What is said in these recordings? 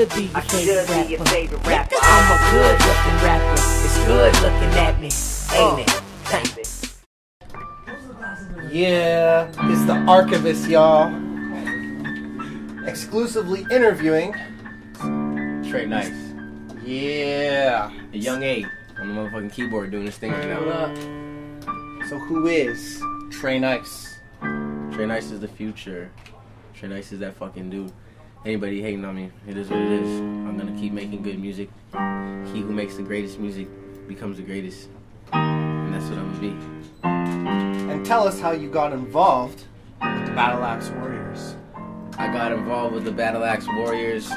should be your favorite rapper. I'm a good looking rapper. It's good looking at me, ain't it? Yeah, it's the Archivest, y'all. Exclusively interviewing Tre Nyce. Yeah. A young A on the motherfucking keyboard doing this thing right now. So who is Tre Nyce? Tre Nyce is the future. Tre Nyce is that fucking dude. Anybody hating on me, it is what it is. I'm gonna keep making good music. He who makes the greatest music becomes the greatest. And that's what I'm gonna be. And tell us how you got involved with the Battle Axe Warriors. I got involved with the Battle Axe Warriors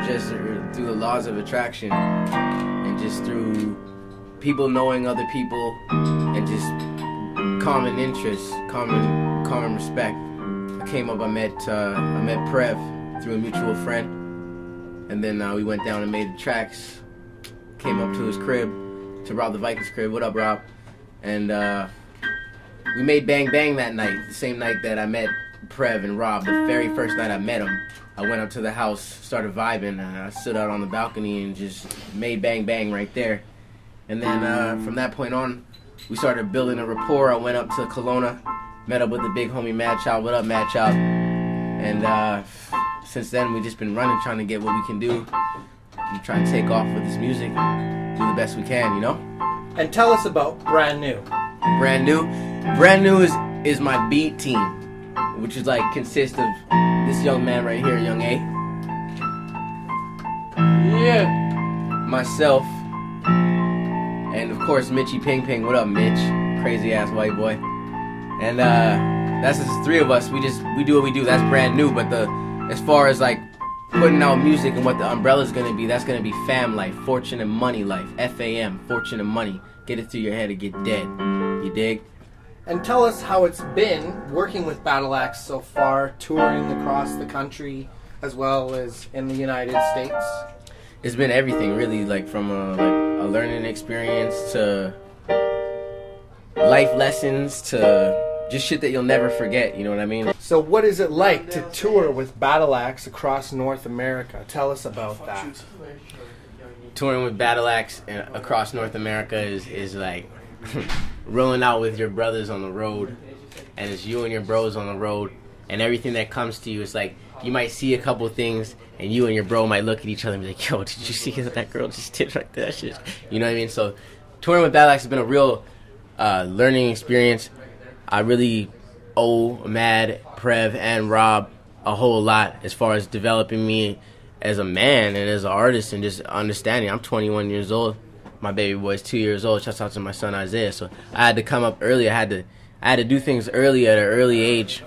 just through the laws of attraction and just through people knowing other people and just common interests, common respect. I came up, I met Prev through a mutual friend, and then we went down and made the tracks. Came up to his crib, to Rob the Vikings' crib. What up, Rob? And we made Bang Bang that night, the same night that I met Prev and Rob. The very first night I met them, I went up to the house, started vibing, and I stood out on the balcony and just made Bang Bang right there. And then from that point on, we started building a rapport. I went up to Kelowna, met up with the big homie Mad Child. What up, Mad Child? And since then, we've just been running, trying to get what we can do. And try to take off with this music, do the best we can, you know? And tell us about Brand New. Brand New? Brand New is my beat team, which is like consists of this young man right here, young A. Yeah. Myself. And of course, Mitchy Ping Ping. What up, Mitch? Crazy ass white boy. And that's just three of us. We do what we do. That's Brand New. But as far as like putting out music and what the umbrella's gonna be, that's gonna be fam life, fortune and money life. FAM, fortune and money. Get it through your head or get dead. You dig? And tell us how it's been working with Battle Axe so far, touring across the country as well as in the United States. It's been everything, really, like from a learning experience to life lessons to just shit that you'll never forget, you know what I mean? So what is it like to tour with Battle Axe across North America? Tell us about that. Touring with Battle Axe across North America is like rolling out with your brothers on the road, and it's you and your bros on the road, and everything that comes to you, it's like you might see a couple things and you and your bro might look at each other and be like, yo, did you see that girl just did right there? That shit, you know what I mean? So touring with Battle Axe has been a real learning experience. I really owe Mad, Prev, and Rob a whole lot as far as developing me as a man and as an artist and just understanding. I'm 21 years old. My baby boy's 2 years old. Shouts out to my son Isaiah. So I had to come up early. I had to do things early at an early age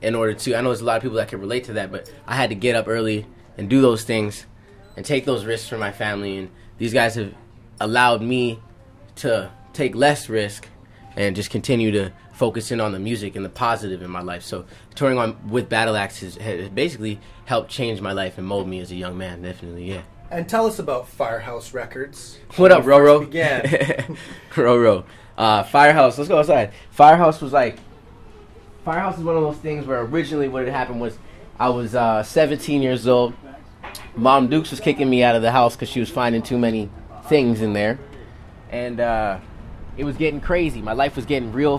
in order to. I know there's a lot of people that can relate to that, but I had to get up early and do those things and take those risks for my family. And these guys have allowed me to take less risk and just continue to focus in on the music and the positive in my life. So touring with Battle Axe has basically helped change my life and mold me as a young man, definitely, yeah. And tell us about Firehouse Records. What up, Roro? Began. Roro. Firehouse, let's go outside. Firehouse is one of those things where originally what had happened was I was 17 years old. Mom Dukes was kicking me out of the house because she was finding too many things in there. And it was getting crazy. My life was getting real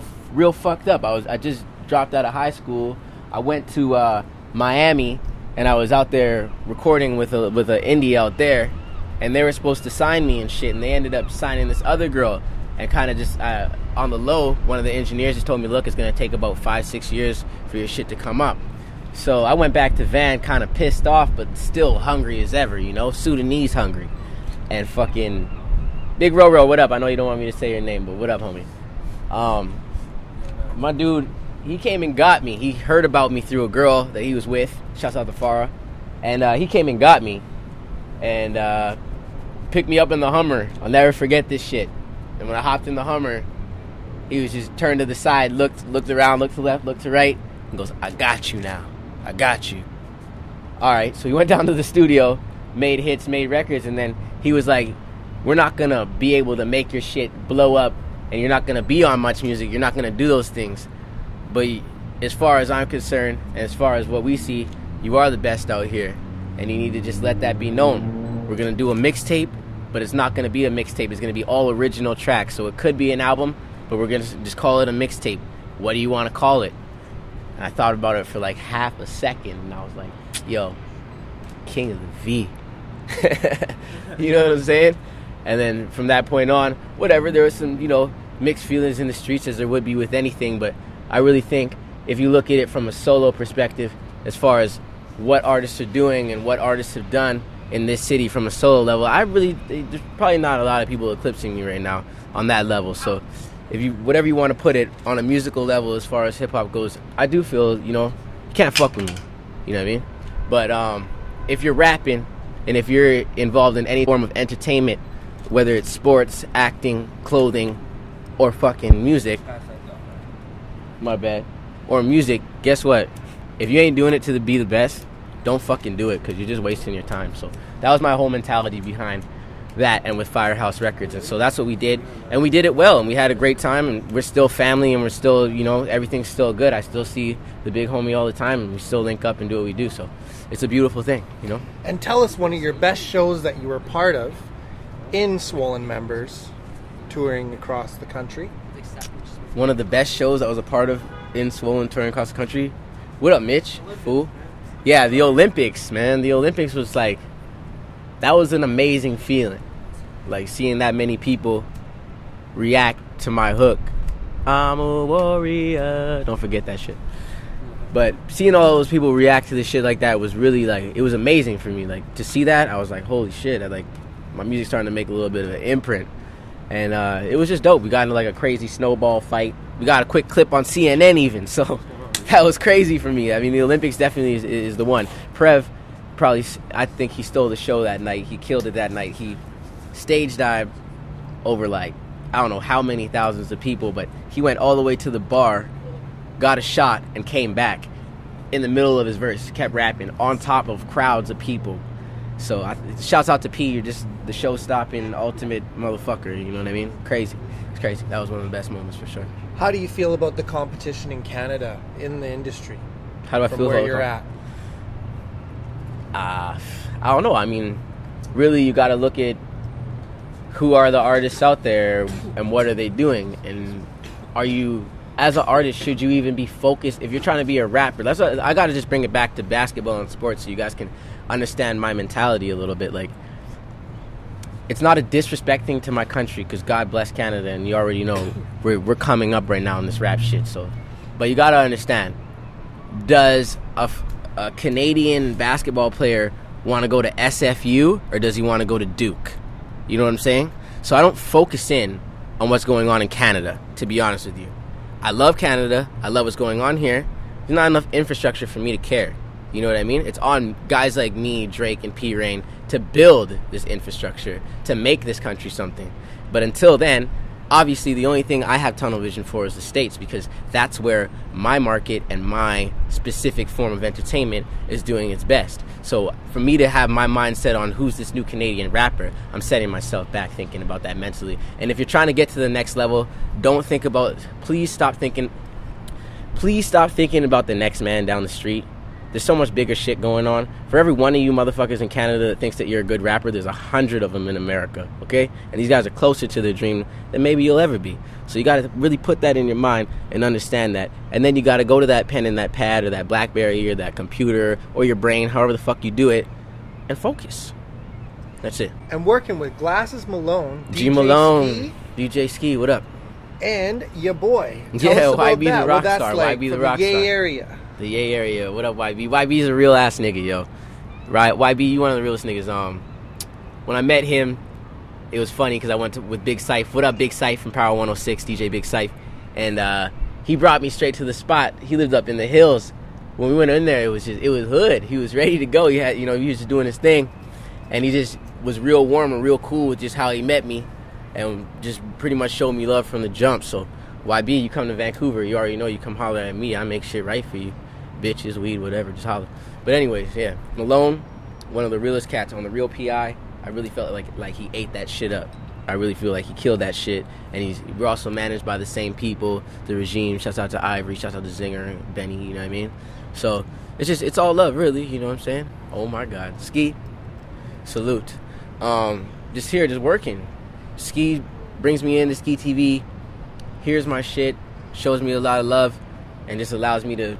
fucked up. I just dropped out of high school. I went to Miami, and I was out there recording with an indie out there, and they were supposed to sign me and shit, and they ended up signing this other girl, and kind of just on the low, one of the engineers just told me, look, it's going to take about 5-6 years for your shit to come up. So I went back to Van kind of pissed off, but still hungry as ever, you know, Sudanese hungry. And fucking Big Roro, what up? I know you don't want me to say your name, but what up, homie? My dude, he came and got me. He heard about me through a girl that he was with. Shouts out to Farah. And he came and got me and picked me up in the Hummer. I'll never forget this shit. And when I hopped in the Hummer, he was just turned to the side, looked around, looked to left, looked to right, and goes, I got you now. I got you. All right, so we went down to the studio, made hits, made records, and then he was like, we're not going to be able to make your shit blow up, and you're not going to be on much music. You're not going to do those things. But as far as I'm concerned, and as far as what we see, you are the best out here. and you need to just let that be known. We're gonna do a mixtape, but it's not gonna be a mixtape. It's gonna be all original tracks. So it could be an album, but we're gonna just call it a mixtape. What do you want to call it? And I thought about it for like half a second, and I was like, yo, King of the V. You know what I'm saying? And then from that point on, whatever, there was some, mixed feelings in the streets, as there would be with anything, but I really think if you look at it from a solo perspective, as far as what artists are doing and what artists have done in this city from a solo level, there's probably not a lot of people eclipsing me right now on that level. So if you, whatever you want to put it on a musical level as far as hip-hop goes, I do feel, you can't fuck with me, you know what I mean? But if you're rapping and if you're involved in any form of entertainment, whether it's sports, acting, clothing, or fucking music, my bad, or music, guess what? If you ain't doing it to be the best, don't fucking do it, because you're just wasting your time. So that was my whole mentality behind that, and with Firehouse Records. And so that's what we did, and we did it well, and we had a great time, and we're still family, and we're still, everything's still good. I still see the big homie all the time, and we still link up and do what we do. So it's a beautiful thing, And tell us one of your best shows that you were part of in Swollen Members, touring across the country. One of the best shows I was a part of in Swollen, touring across the country. What up, Mitch? Fool. Yeah, the Olympics, man. The Olympics was like, that was an amazing feeling. Like, seeing that many people react to my hook. I'm a warrior. Don't forget that shit. But seeing all those people react to this shit like that was really, like, it was amazing for me. Like, to see that, I was like, holy shit. My music's starting to make a little bit of an imprint. And it was just dope. We got into like a crazy snowball fight. We got a quick clip on CNN even. So that was crazy for me. I mean, the Olympics definitely is the one. Prev, probably, I think he stole the show that night. He killed it that night. He stage dived over like, I don't know how many thousands of people, but he went all the way to the bar, got a shot, and came back in the middle of his verse. Kept rapping on top of crowds of people. So shouts out to P. You're just the show-stopping ultimate motherfucker. You know what I mean? Crazy. It's crazy. That was one of the best moments for sure. How do you feel about the competition in Canada in the industry? How do I from feel where about you're at? I don't know. I mean, really, you got to look at who are the artists out there and what are they doing, and are you, as an artist, should you even be focused if you're trying to be a rapper? That's what, I got to just bring it back to basketball and sports so you guys can understand my mentality a little bit. Like, it's not a disrespect thing to my country, because God bless Canada, and you already know we're coming up right now in this rap shit. So, but you gotta understand, does a Canadian basketball player want to go to SFU, or does he want to go to Duke? You know what I'm saying? So I don't focus in on what's going on in Canada, to be honest with you. I love Canada. I love what's going on here. There's not enough infrastructure for me to care. You know what I mean? It's on guys like me, Drake, and P. Rain to build this infrastructure, to make this country something. But until then, obviously the only thing I have tunnel vision for is the States, because that's where my market and my specific form of entertainment is doing its best. So for me to have my mind set on who's this new Canadian rapper, I'm setting myself back thinking about that mentally. And if you're trying to get to the next level, please stop thinking about the next man down the street. There's so much bigger shit going on. For every one of you motherfuckers in Canada that thinks that you're a good rapper, there's 100 of them in America, okay? And these guys are closer to their dream than maybe you'll ever be. So you got to really put that in your mind and understand that. And then you got to go to that pen and that pad, or that BlackBerry, or that computer, or your brain, however the fuck you do it, and focus. That's it. And working with Glasses Malone, G Malone, DJ Ski, what up? And your boy. Yeah, Tell us about YB that. the rock What that's star, like YB the from rock Yay star. area. The Yay area. What up, YB? YB's a real ass nigga, yo. Right? YB, you one of the realest niggas. When I met him, it was funny because I went with Big Syph. What up, Big Syph from Power 106, DJ Big Syph. And he brought me straight to the spot. He lived up in the hills. When we went in there, it was hood. He was ready to go. He was just doing his thing. And he just was real warm and real cool with just how he met me, and just pretty much showed me love from the jump. So YB, you come to Vancouver, you already know, you come holler at me. I make shit right for you. Bitches, weed, whatever, just holler. But anyways, yeah, Malone, one of the realest cats on the real PI. I really felt like he ate that shit up. I really feel like he killed that shit. And we're also managed by the same people, the regime. Shouts out to Ivory, shouts out to Zinger and Benny, you know what I mean? So it's all love, really, you know what I'm saying? Oh my God. Ski, salute. Just here, just working. Ski brings me into Ski TV, hears my shit, shows me a lot of love, and just allows me to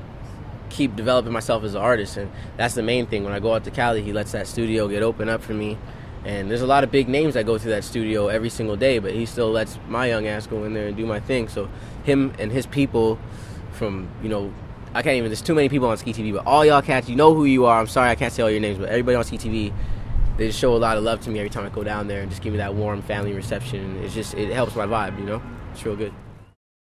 keep developing myself as an artist. And that's the main thing. When I go out to Cali, he lets that studio get open up for me. And there's a lot of big names that go through that studio every single day, but he still lets my young ass go in there and do my thing. So him and his people from, I can't even, there's too many people on Ski TV, but all y'all cats, you know who you are. I'm sorry I can't say all your names, but everybody on Ski TV, they just show a lot of love to me every time I go down there and just give me that warm family reception. It helps my vibe, It's real good.